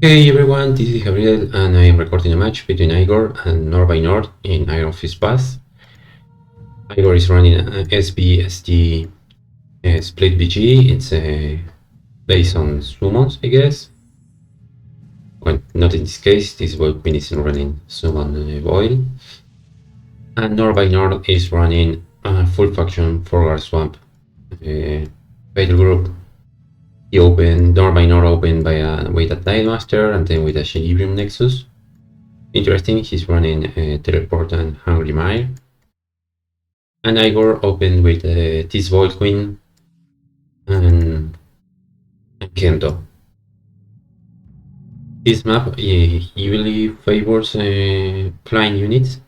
Hey everyone, this is Gabriel and I am recording a match between Igor and NordbyNord in Iron Fist Pass. Igor is running an SBSG split BG. It's based on summons, I guess. Well, not in this case, this boy queen is running summon Boil. And NordbyNord is running a full faction forward swamp. Battle group. He opened, NordbyNord opened with a Tidemaster and then with a Shelibrium Nexus. Interesting, he's running Teleport and Hungry Mire. And Igor opened with this Void Queen and Kendo. This map usually favors flying units,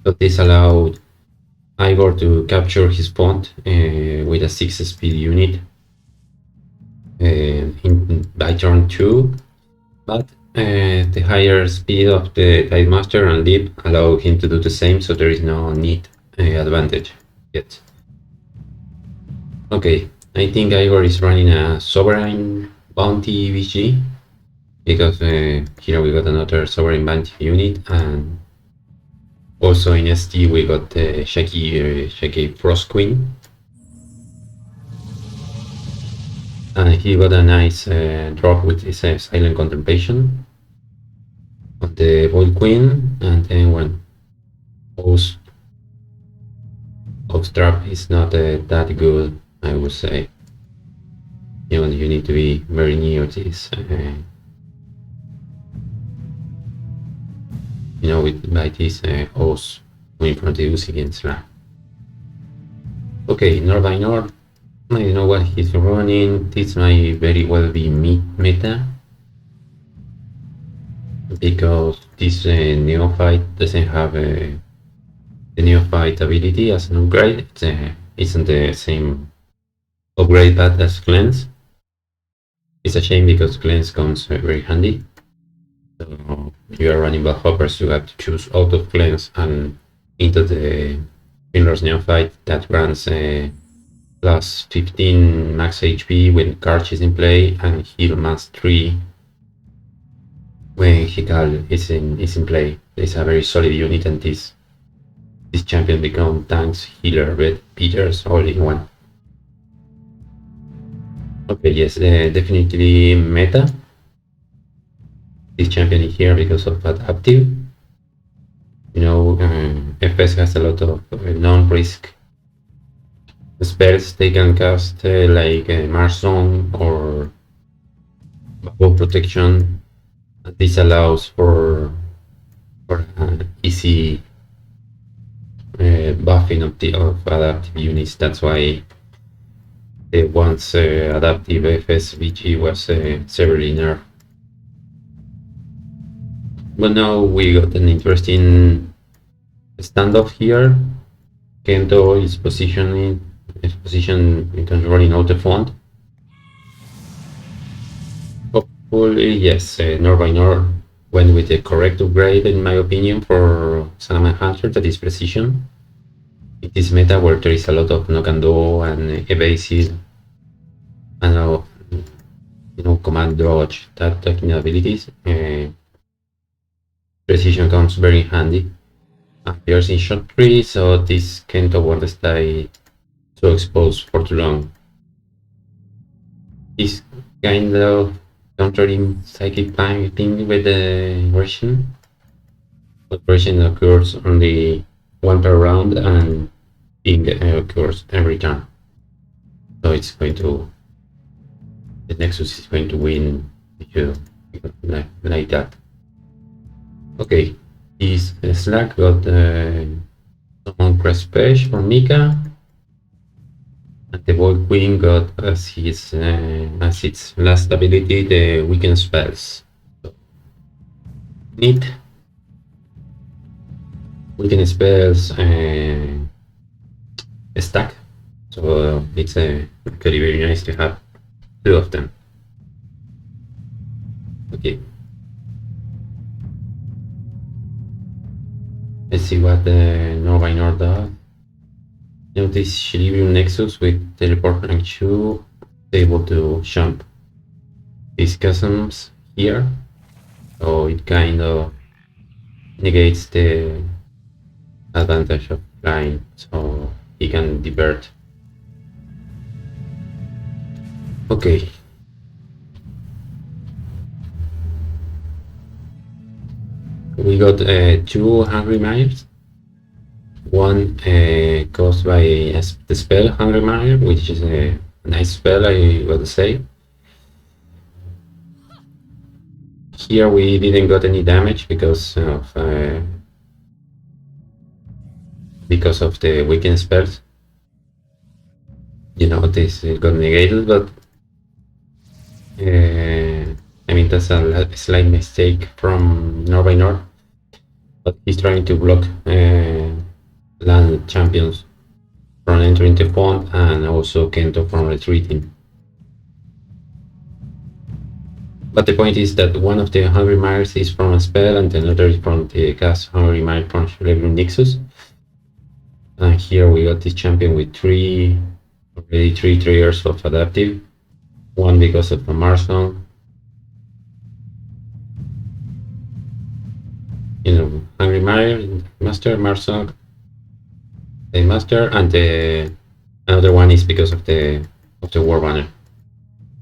but this allowed Igor to capture his pawn with a 6 speed unit by turn 2, but the higher speed of the Tidemaster and Leap allow him to do the same, so there is no need advantage yet. Okay, I think Igor is running a Sovereign Bounty VG, because here we got another Sovereign Bounty unit, and also in ST we got the Shaky Frost Queen. And he got a nice drop with his Silent Contemplation on the Void Queen, and then when Oath Trap is not that good, I would say. You need to be very near this. By this Oath when introduced against Slap. Okay, NordbyNord. I don't know what he's running. This might very well be meta, because this Neophyte doesn't have the Neophyte ability as an upgrade. It isn't the same upgrade path as Cleanse. It's a shame because Cleanse comes very handy. So if you are running bad hoppers, you have to choose out of Cleanse and into the Pinlor's Neophyte that grants plus 15 max HP when Karch is in play, and heal mass 3 when Hikal is in play. It's a very solid unit, and this champion becomes tanks, healer, red, Peters all in one. Okay, yes, definitely meta. This champion is here because of adaptive. FS has a lot of non-risk spells they can cast, like Mars Zone or Bubble Protection. This allows for easy buffing of adaptive units. That's why once adaptive FSVG was severely nerfed. But now we got an interesting standoff here. Kendo is positioned controlling out the font. Hopefully, yes, NordbyNord went with the correct upgrade, in my opinion, for Salaman Hunter, that is precision. In this meta where there is a lot of knock and do and evasive, and command dodge, that talking abilities, precision comes very handy. Appears in shot 3, so this Kento won't stay so exposed for too long. He's kind of countering psychic thing with the version. But version occurs only one per round, and ping occurs every turn. So it's going to, the Nexus is going to win if you like that. Okay, his Slack got someone press page for Mika, and the Void Queen got as its last ability the weaken spells. So, neat. Weaken spells stack, so it's very very nice to have 2 of them. Okay. Let's see what the NordbyNord does. This Shelibrium Nexus with Teleport rank 2 is able to jump these customs here, so it kind of negates the advantage of flying, so he can divert. Okay. We got 2 Hungry Mires. One caused by the spell Hungry Mire, which is a nice spell, I would say. Here we didn't got any damage because of the weakened spells. You know, this got negated, but I mean, that's a slight mistake from NordbyNord, but he's trying to block land champions from entering the font and also Kento from retreating. But the point is that one of the Hungry Mires is from a spell and another is from the cast Hungry Mire from Cerebrum Nixus. And here we got this champion with already 3 triggers of adaptive. One because of the Marsong. You know, Hungry Mire, Master, Marsong, the Master, and another one is because of the War Banner.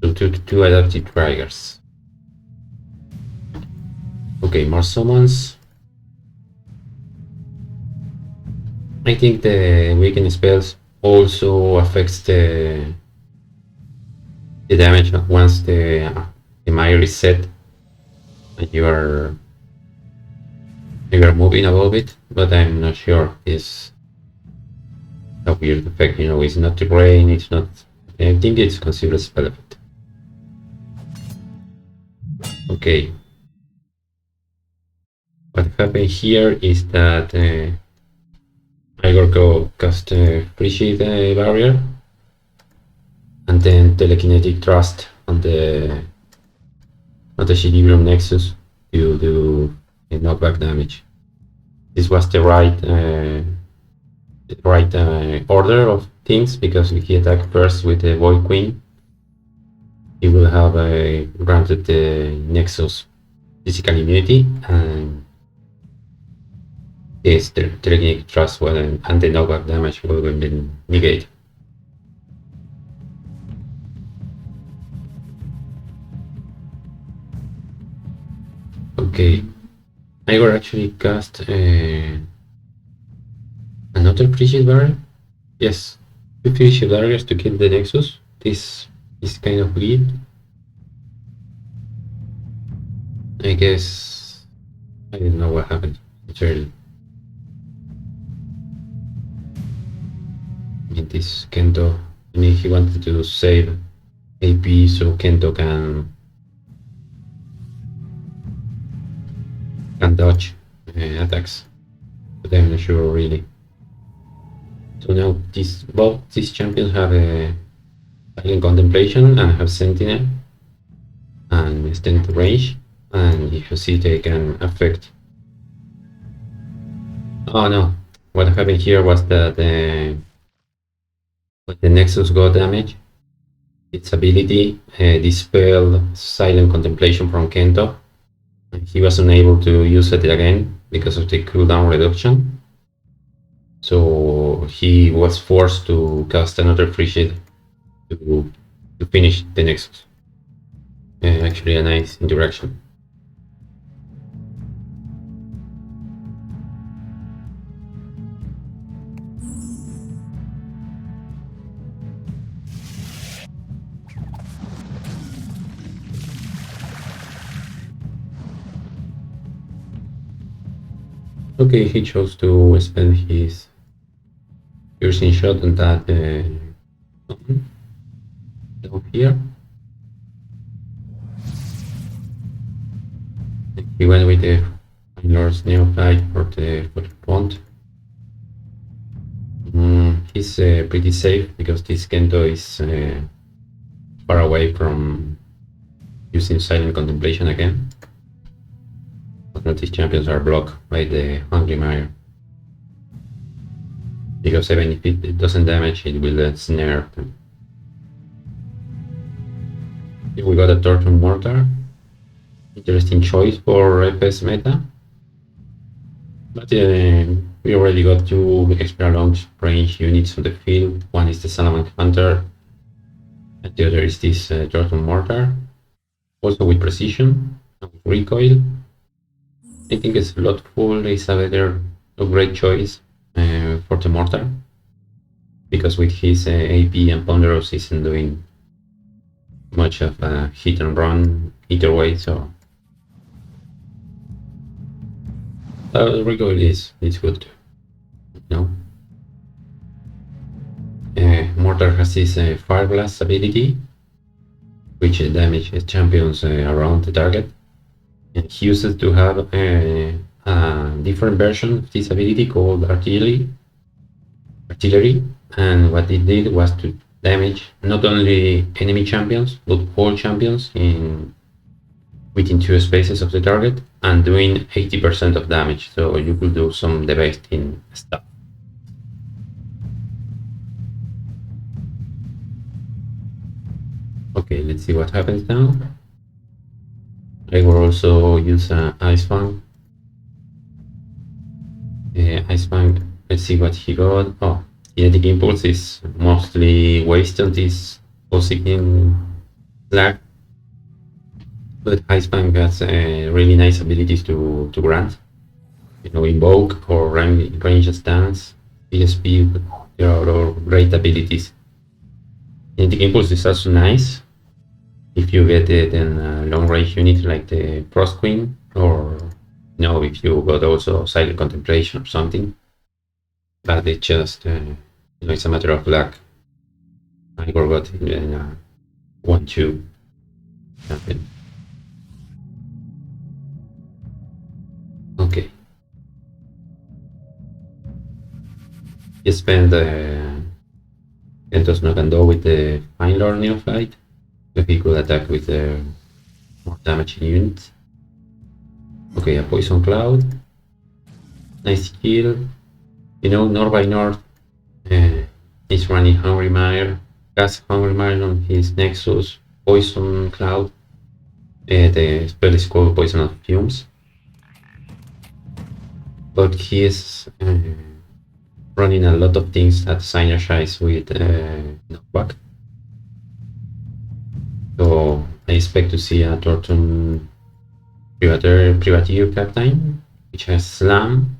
So two adaptive triggers. Okay, more summons. I think the weakened spells also affects the damage once the Mire is set and you are moving above it, but I'm not sure it's a weird effect, you know, it's not the brain, it's not, I think it's considered a spell effect. Okay. What happened here is that Igor cast Frigid Barrier and then Telekinetic Thrust on the Cerebrum Nexus to do knockback damage. This was the right order of things, because if he attacked first with the Void Queen, he will have granted the Nexus physical immunity, and yes, the Telekinetic Thrust and the knockback damage will have been negated. Okay, Igor actually cast another Frigid Barrier. Yes, 2 Frigid Barriers to kill the Nexus. This is kind of weird. I guess I don't know what happened. It's early. I mean, this Kento, I mean, he wanted to save AP so Kento can dodge attacks, but I'm not sure really. So now both these champions have a Silent Contemplation and have Sentinel and extend range, and if you see they can affect. Oh no, what happened here was that when the Nexus got damage, its ability dispelled Silent Contemplation from Kento. He was unable to use it again because of the cooldown reduction. So he was forced to cast another Frigid to finish the Nexus. Actually a nice interaction. Okay, he chose to spend his piercing shot on that down here. He went with the Lord's Neophyte for the font. He's pretty safe because this Kento is far away from using Silent Contemplation again. But these champions are blocked by the Hungry Mire, because even if it doesn't damage, it will snare them. Here we got a Torture Mortar. Interesting choice for FS meta. But we already got two extra long range units on the field. One is the Salaman Hunter, and the other is this Torture Mortar. Also with precision and recoil. I think Slotful is a great choice for the Mortar. Because with his AP and Ponderos isn't doing much of a hit and run either way, so recoil is good, you know. Mortar has this Fire Blast ability, which damages champions around the target, and he uses to have a different version of this ability called Artillery, and what it did was to damage not only enemy champions but all champions within 2 spaces of the target, and doing 80% of damage, so you could do some devastating stuff. Okay, let's see what happens now. I will also use Ice Fang. Ice Fang, let's see what he got. Oh, Kinetic Impulse is mostly wasted on this Posikin Slag, but Ice Fang has really nice abilities to grant. You know, Invoke or Range Stance, speed, there are all great abilities. Kinetic Impulse is also nice if you get it in a long range unit like the Frost Queen, or you know, if you got also Silent Contemplation or something. But it just, you know, it's a matter of luck. Igor got in a 1-2 champion. Okay. He spent Kentos Nagando with the Fine Lord Neophyte, so he could attack with more damaging units. Okay, a Poison Cloud. Nice kill. You know, NordbyNord is running Hungry Mire. Has Hungry Mire on his Nexus. Poison Cloud. The spell is called Poison of Fumes. But he is running a lot of things that synergize with knockback. So I expect to see a Tortum Privateer Captain, which has Slam,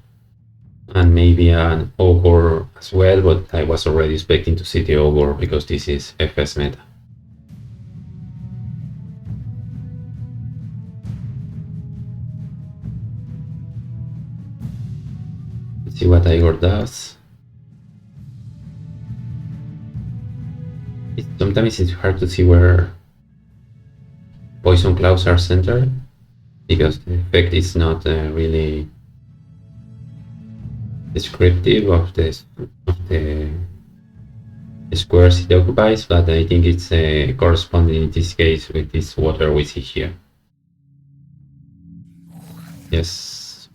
and maybe an Ogre as well, but I was already expecting to see the Ogre because this is FS meta. Let's see what Igor does. Sometimes it's hard to see where Poison Clouds are centered, because the effect is not really descriptive of the squares it occupies, but I think it's corresponding in this case with this water we see here. Yes.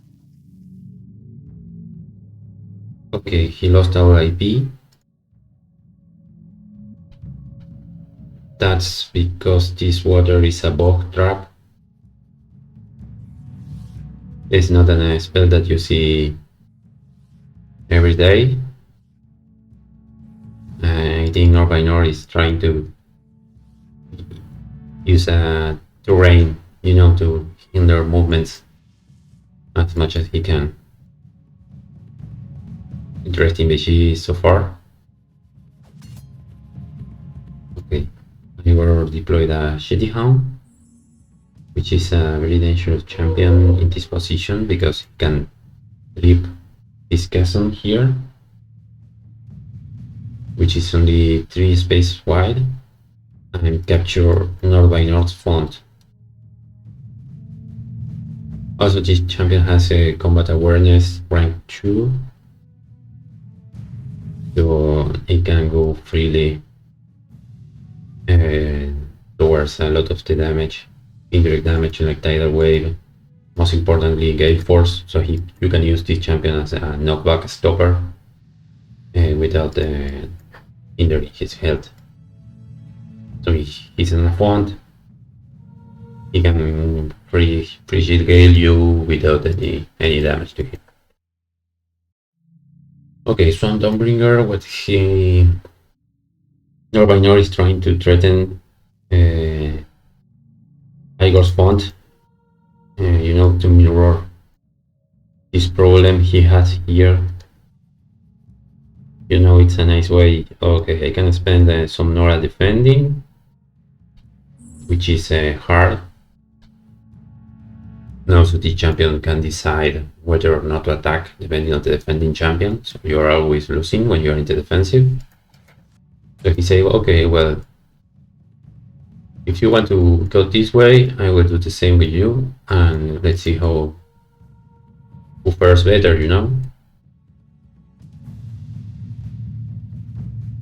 Okay, he lost our IP. That's because this water is a bog trap. It's not a spell that you see every day. I think NordbyNord is trying to use a terrain, you know, to hinder movements as much as he can. Interesting BG so far. Okay, I will deploy the Shitty Hound, which is a very dangerous champion in this position because he can leap this chasm here, which is only 3 spaces wide, and capture NordbyNord's font. Also, this champion has a combat awareness rank 2, so it can go freely towards a lot of the damage, indirect damage like Tidal Wave, most importantly Gale Force, so you can use this champion as a knockback stopper without hindering his health. So he's in a font, he can free shield gale you without any damage to him. Okay, Swan Dawnbringer, what he NordbyNord is trying to threaten Igor's font, to mirror this problem he has here. It's a nice way. Okay, I can spend some Nora defending, which is hard. Now, so the champion can decide whether or not to attack, depending on the defending champion. So you are always losing when you are in the defensive. So he say, okay, well, if you want to go this way, I will do the same with you, and let's see who fares better,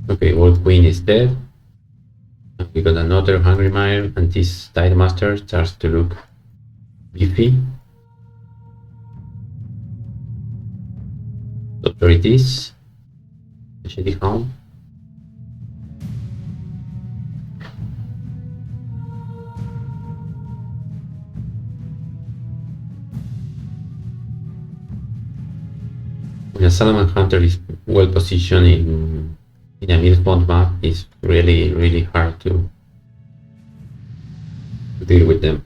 Okay, Old Queen is dead. And we got another Hungry Mire, and this Tidemaster starts to look beefy. So there it is. The Shady Hound. When a Salaman Hunter is well positioned in a mid-pond map, it's really, really hard to deal with them.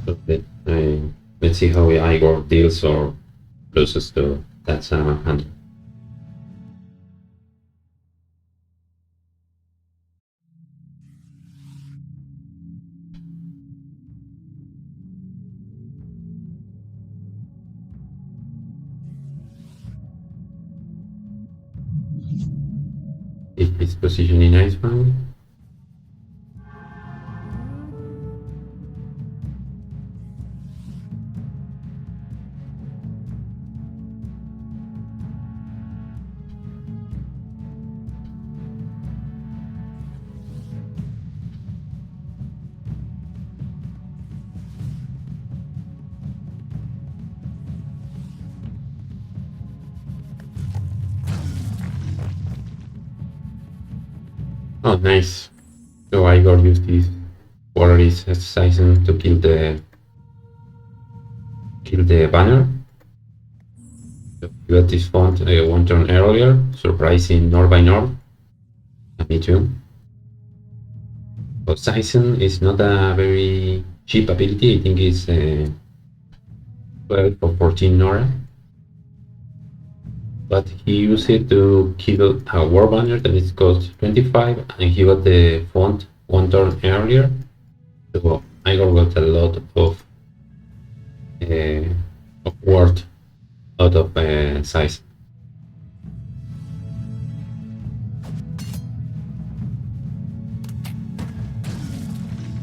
So let's see how Igor deals or loses to that Salaman Hunter. If his position in Iceman. Oh, nice. So Igor used this Warriors Season to kill the banner. So he got this font one turn earlier, surprising NordbyNord. Me too. But Season is not a very cheap ability. I think it's 12 or 14 Nora. But he used it to kill a war banner that is cost 25, and he got the font one turn earlier. So Igor got a lot of worth out of size.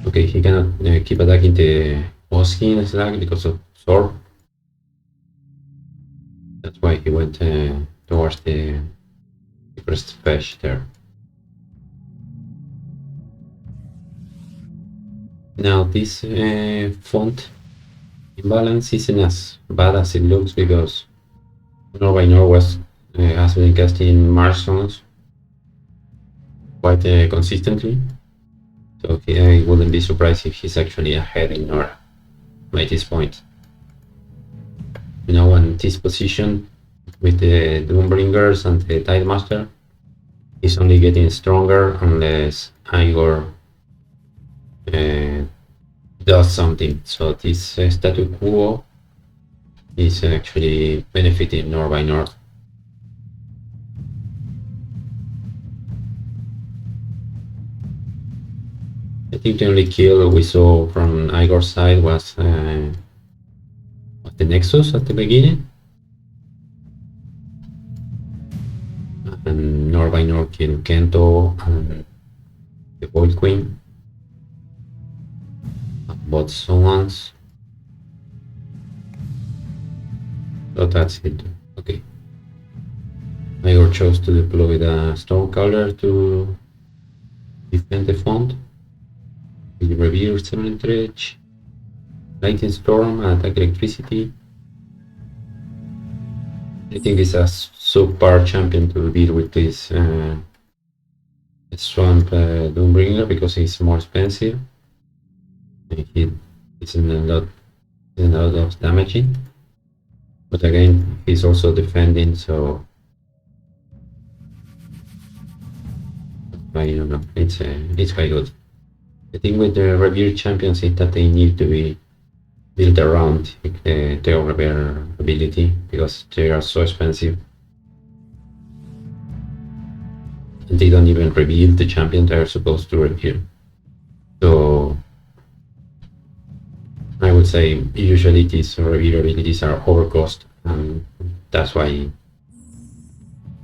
Okay, he cannot keep attacking the Oskin Slag because of sword. That's why he went towards the first fetch there. Now this font imbalance isn't as bad as it looks because NordbyNord has been casting Marsons quite consistently. So I wouldn't be surprised if he's actually ahead in Nora by this point. On this position with the Doombringers and the Tidemaster, he's only getting stronger unless Igor does something. So this statu quo is actually benefiting NordbyNord. I think the only kill we saw from Igor's side was the Nexus at the beginning. And NordbyNord killed Kento and the Void Queen. Bought someone's. So that's it. Okay. Igor chose to deploy the Stormcaller to defend the font. With Revere, Seven Dredge, Lightning Storm, Attack Electricity. I think it's a subpar champion to deal with this Swamp Doombringer because it's more expensive. He isn't a lot of damaging, but again he's also defending, so I don't know. It's quite good. The thing with the revere champions is that they need to be built around their revere ability because they are so expensive. And they don't even reveal the champion they are supposed to revere. So I would say usually these revere abilities are overcost, and that's why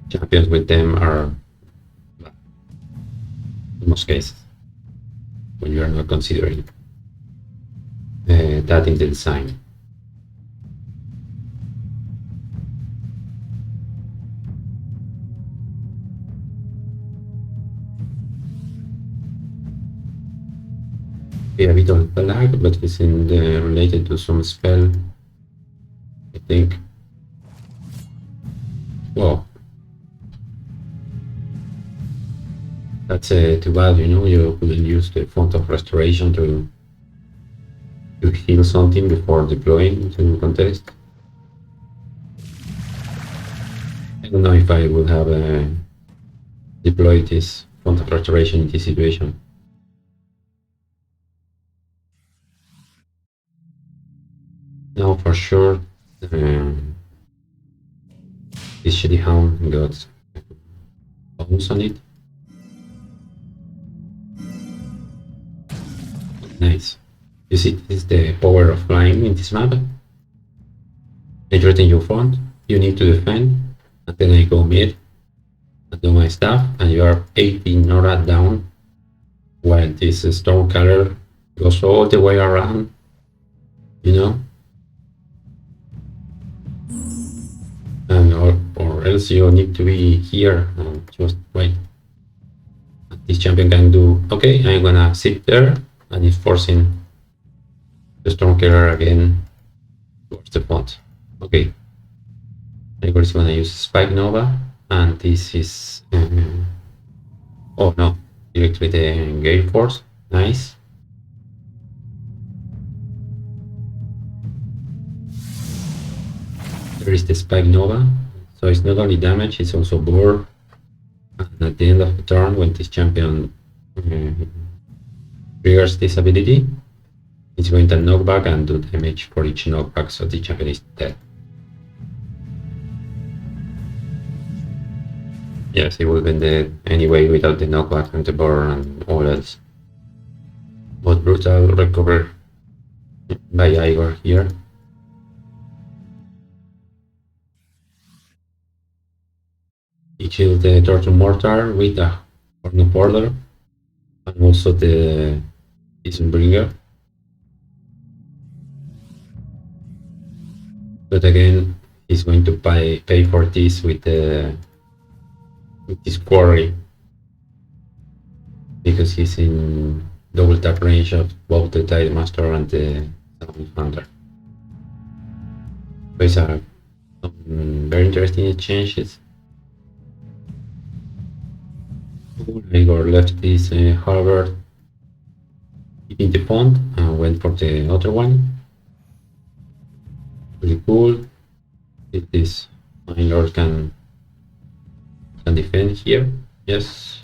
champions with them are, in most cases, when you are not considering that in the design. A bit of lag, but it's related to some spell, I think. Well, that's too bad, you know. You could use the font of restoration to heal something before deploying to contest. I don't know if I would have deployed this font of restoration in this situation. Now for sure, this shitty hound got bones on it. Nice. You see, this is the power of flying in this map. I threaten your front, you need to defend, and then I go mid and do my stuff, and you are 80 Nora down, while this storm color goes all the way around, you know? And or else you need to be here and just wait. This champion can do, okay, I'm gonna sit there, and it's forcing the storm killer again towards the front. Okay. Igor is gonna use Spike Nova, and this is oh no, directly the Gale Force. Nice. There is the Spike Nova, so it's not only damage, it's also bore. And at the end of the turn, when this champion triggers this ability, it's going to knock back and do damage for each knockback, so the champion is dead. Yes, he would have been dead anyway without the knockback and the bore and all else. But brutal recover by Igor here. He killed the Turtle Mortar with the Horn of Order and also the Bringer. But again, he's going to pay for this with this quarry, because he's in double tap range of both the Tide Master and the Hunter. These are some very interesting exchanges. Igor left this harbor in the pond and went for the other one. Pretty cool. If this my lord can defend here. Yes.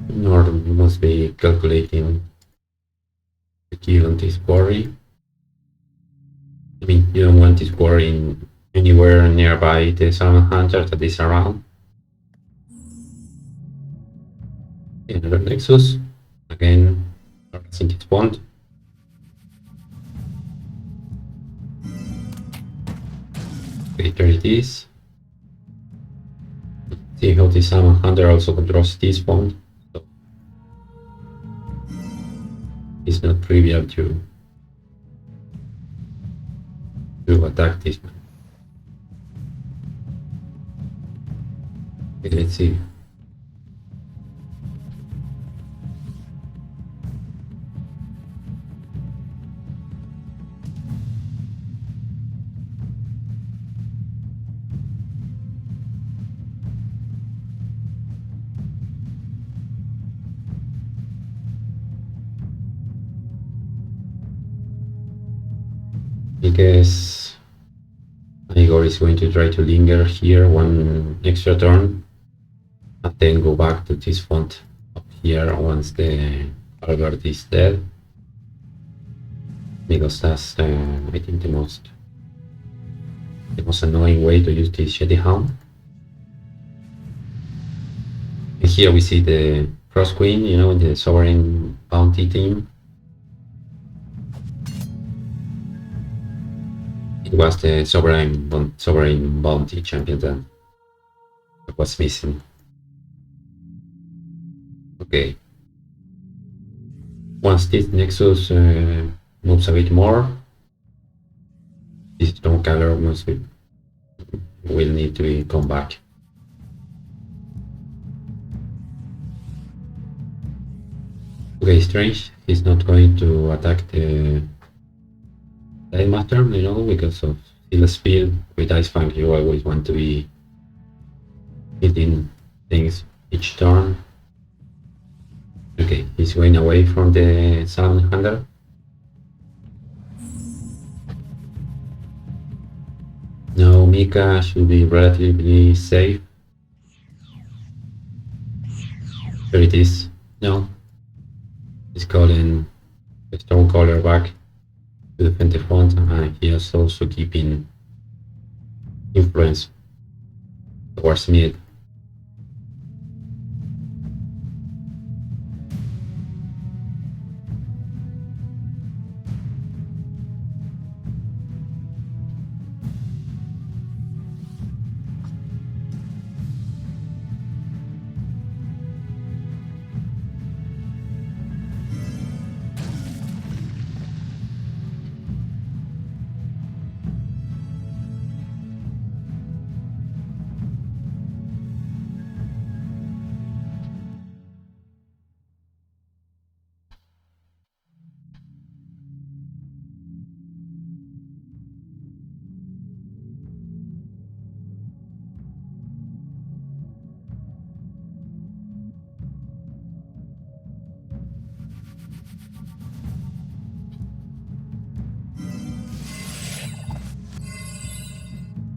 Nord must be calculating the kill on this quarry. I mean, you don't want this quarry anywhere nearby the Salmon Hunter that is around. Another Nexus. Again, harassing this pond. Okay, there it is. See how the Salmon Hunter also controls this font, so it's not trivial to attack this one. Okay, let's see. I guess Igor is going to try to linger here one extra turn and then go back to this font up here once the Albert is dead, because that's I think the most annoying way to use this Shetty Hound. And here we see the Cross Queen, you know, the Sovereign Bounty team. It was the Sovereign Bounty champion that was missing. Okay. Once this Nexus moves a bit more, this Stone Color will need to come back. Okay, Strange, he's not going to attack the Ice Master, you know, because of Steel Speed. With Ice Fang, you always want to be hitting things each turn. Okay, he's going away from the Salmon Hunter. Now Mika should be relatively safe. There it is. No. He's calling the Stonecaller back to defend the front, and he is also keeping influence towards mid.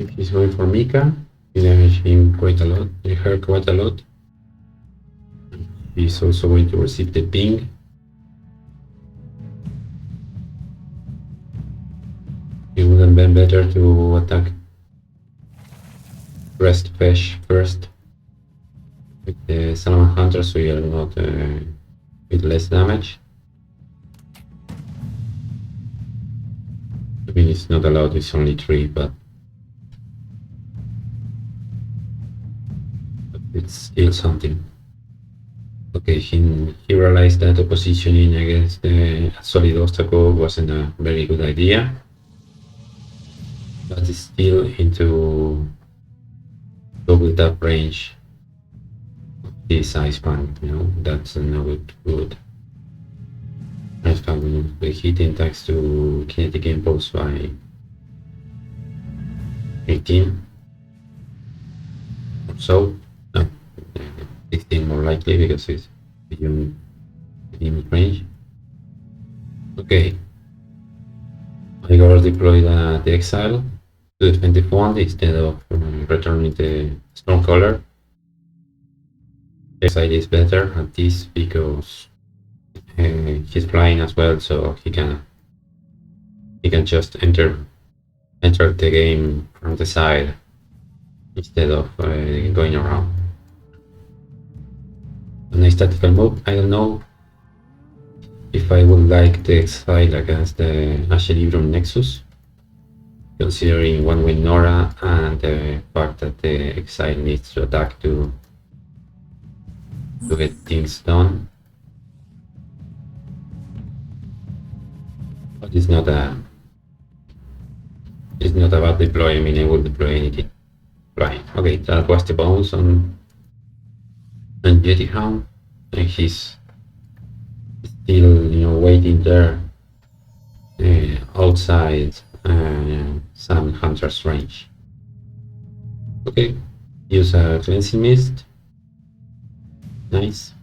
If he's going for Mika, he damaged him quite a lot, her quite a lot. He's also going to receive the ping. It would have been better to attack Rest Fish first with the Salmon Hunter, so you're not with less damage. I mean, it's not allowed, it's only 3, but it's still something. Okay, he realized that the positioning against the solid obstacle wasn't a very good idea, but it's still into double tap range of this Ice Fang, you know, that's not good. Ice Fang will be hitting attacks to kinetic impulse by 18 or so. No, 16 more likely because it's beyond range. Okay, Igor deployed the Exile to defend the font instead of returning the Stonecaller. Exile is better at this because he's flying as well, so he can just enter the game from the side instead of going around. A nice tactical move. I don't know if I would like the Exile against the Ashelibrum Nexus. considering one with Nora and the fact that the exile needs to attack to get things done. But it's not a bad deploy. I mean, I will deploy anything. Right. Okay, that was the bones on Yeti Hound, and he's still, waiting there outside some hunter's range. Okay, use a cleansing mist. Nice.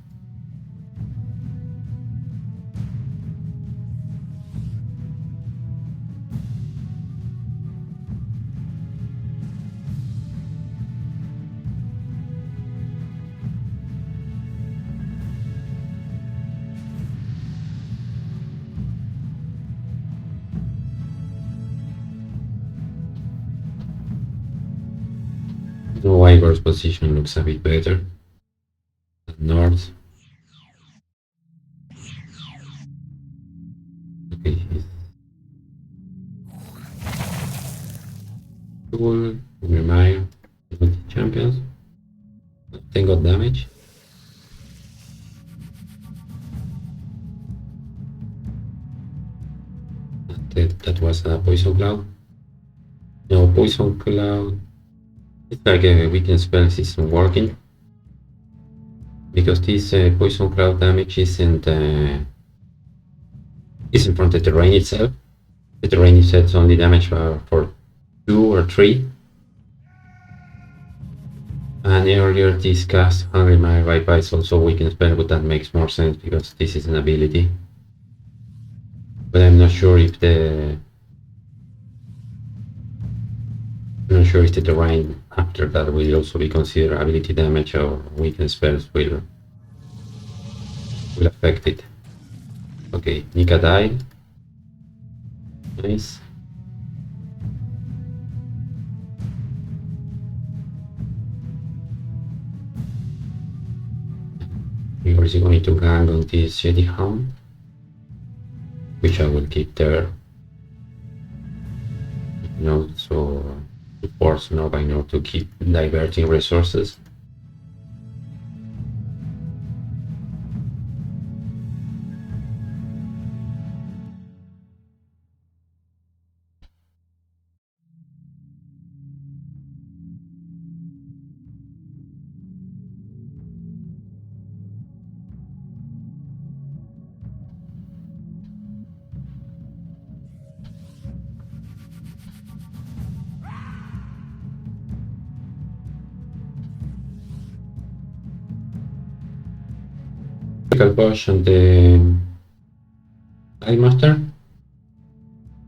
Igor's position looks a bit better at north. Okay, he's cool. Remind champions. 10 got damage. That was a poison cloud. No, poison cloud. It's like a weakness spell isn't working because this poison cloud damage isn't from the terrain itself. The terrain itself is only damage for 2 or 3. And earlier this cast Hungry Mire Viper is also a weakness spell, but that makes more sense because this is an ability. But I'm not sure if the terrain after that will also be considered ability damage or weakness spells will affect it. Okay, Nika died. Nice. We are going to gang on this Shady Hound, which I will keep there. So to force NordbyNord to keep diverting resources. Push on the Eye Master.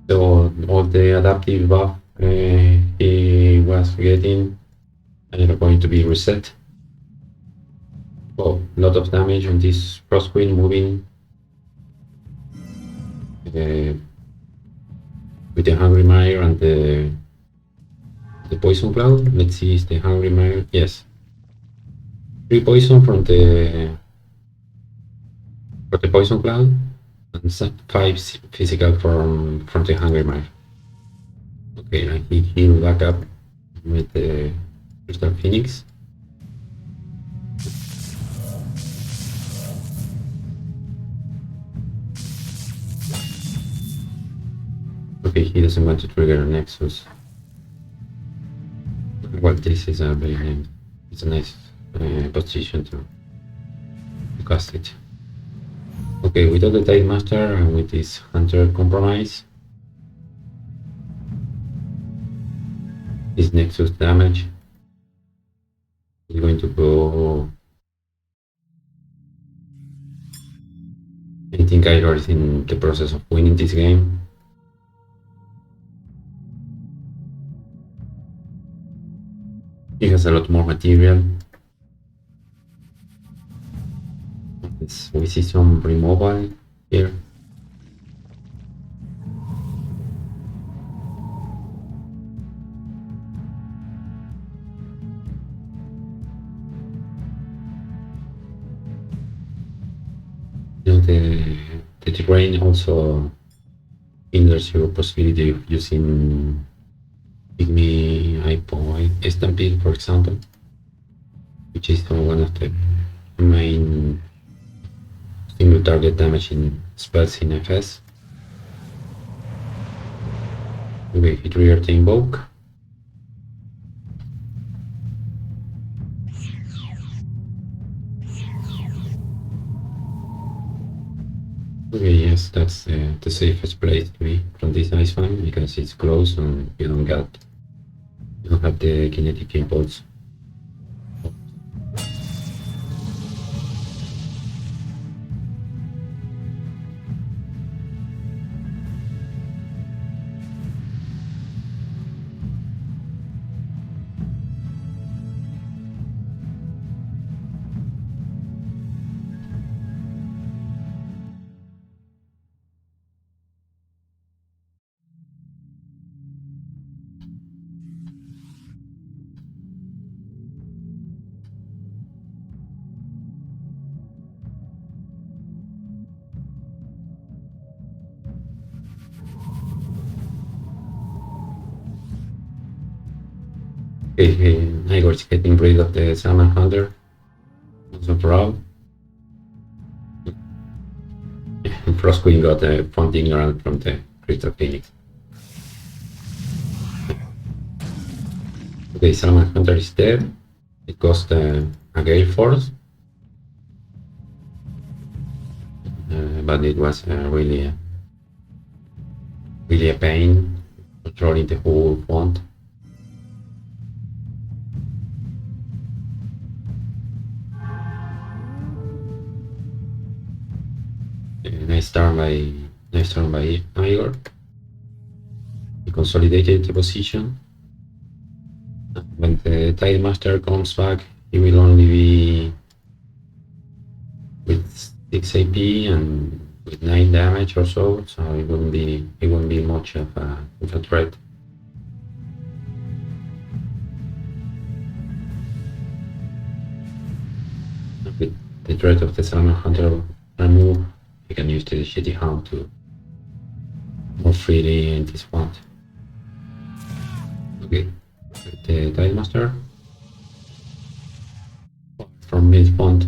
So all the adaptive buff he was getting are going to be reset. Oh, a lot of damage on this Frost Queen moving with the Hungry Mire and the Poison Cloud. Let's see, is the Hungry Mire? Yes. 3 poison from the Poison Cloud and 5 physical from the Hungry Mire. Okay, and he healed back up with the Crystal Phoenix. Okay, he doesn't want to trigger a Nexus. Well, this is a very it's a nice position to cast it. Okay, without the Tide Master and with this Hunter compromise, this Nexus damage is going to go. I think Igor is in the process of winning this game. He has a lot more material. We see some removal here. The terrain also hinders your possibility of using Give me hypo stampede, for example, which is one of the main single target damaging spells in FS. Okay, he triggered the invoke. Okay, yes, that's the safest place to be from this ice fan because it's close and you don't have the kinetic impulse. Okay, Igor's getting rid of the Salmon Hunter. Also proud. Frost Queen got a Font Ignorant from the Crystal Phoenix. Okay, Salmon Hunter is dead. It cost a Gale Force. But it was really a pain controlling the whole font. Nice turn by Igor. He consolidated the position. When the Tide Master comes back, he will only be with 6 AP and with 9 damage or so it wouldn't be much of a threat. With the threat of the Salmon Hunter removed, you can use the Shitty Hound to more freely in this font. Okay, the Tide Master from mid font.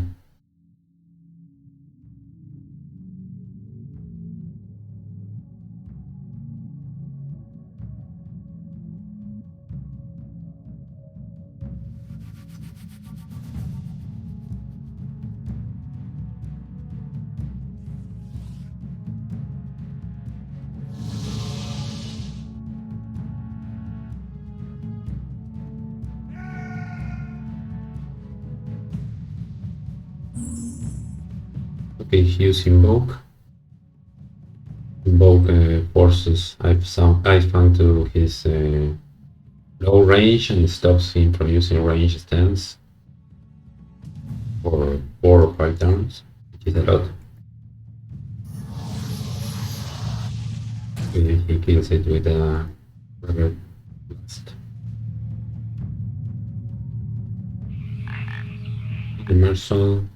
Okay, use Invoke. Invoke forces Iceman to his low range and stops him from using range stance for 4 or 5 turns, which is a lot. Okay, he kills it with a rubber blast. The Marson.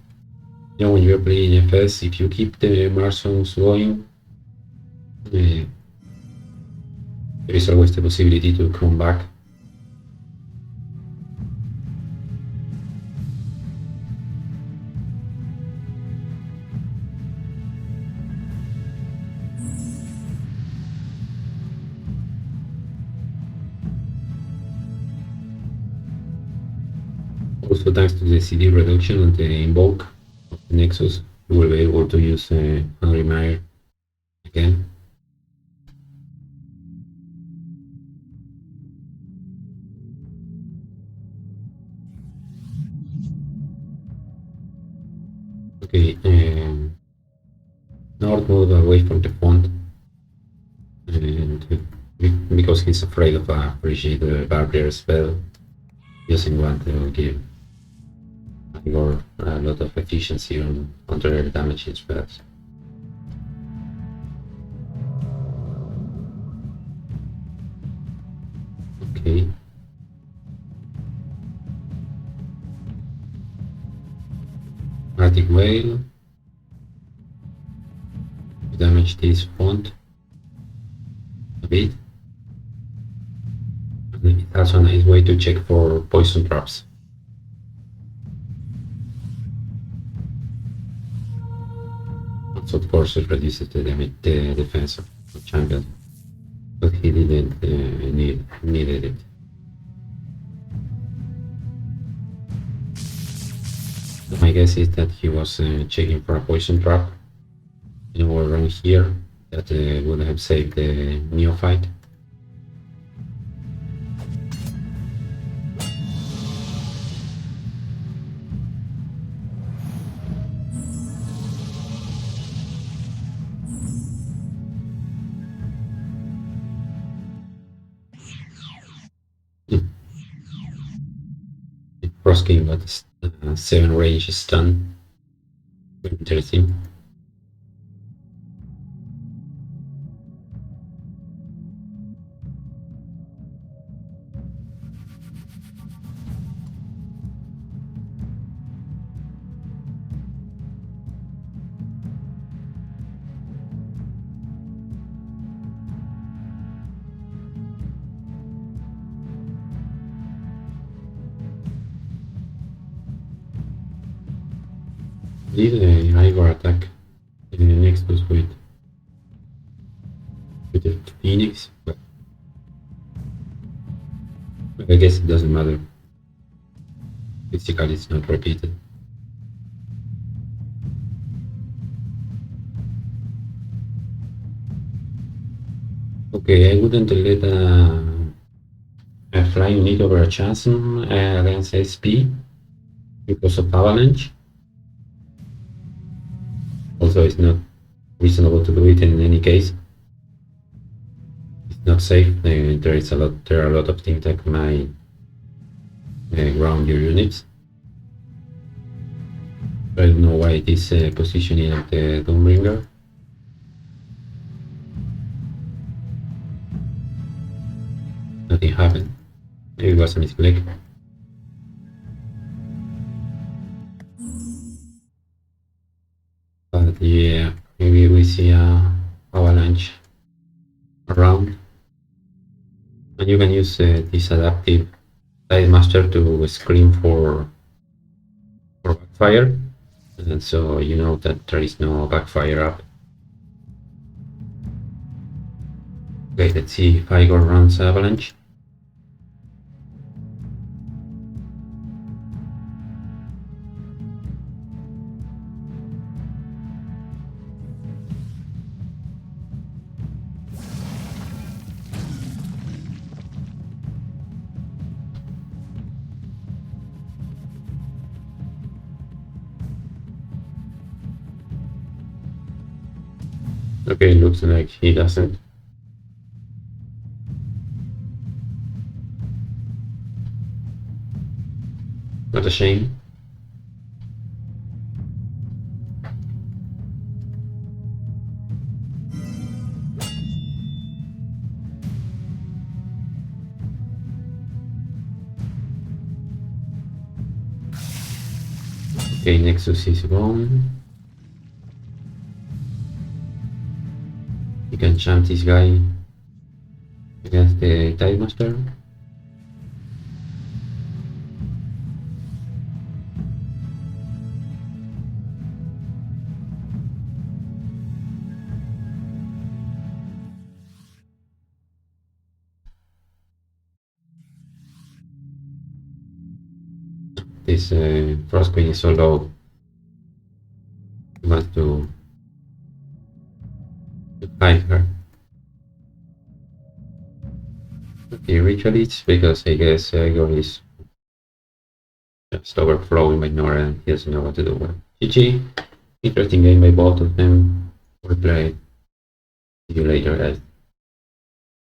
You know, when you're playing FS, if you keep the Marsons going, there is always the possibility to come back. Also, thanks to the CD reduction and the invoke of the Nexus, you will be able to use Henry Meyer again. Okay, Nord moved away from the font, and because he's afraid of a frigid barrier spell, he doesn't want to give Igor a lot of efficiency on their damaging spells. Okay. Arctic Whale. Damage this font a bit. It's also a nice way to check for poison traps. Also, of course, it reduces the defense of jungle, but he didn't needed it. My guess is that he was checking for a poison trap, around here that would have saved the neophyte. Cross game got 7 range stun. Interesting. Did Igor attack the Nexus with the Phoenix? But I guess it doesn't matter. Physically, it's not repeated. Okay, I wouldn't let a fly unit over a chasm against SP because of avalanche. Also, it's not reasonable to do it in any case. It's not safe. There are a lot of things that might ground your units. I don't know why it is positioning of the Doombringer. Nothing happened. Maybe it was a misclick. But yeah, maybe we see a avalanche around. And you can use this adaptive Tide Master to screen for backfire. And so you know that there is no backfire up. Okay, let's see if Igor runs avalanche. Okay, looks like he doesn't. What a shame. Okay, Nexus is gone. You can champ this guy against the Tide Master. This Frost Queen is so low. You want to hide her. Okay, ritualists, because I guess Igor is just overflowing by Nora and he doesn't know what to do. Well, GG. Interesting game by both of them. Well played. See you later, guys.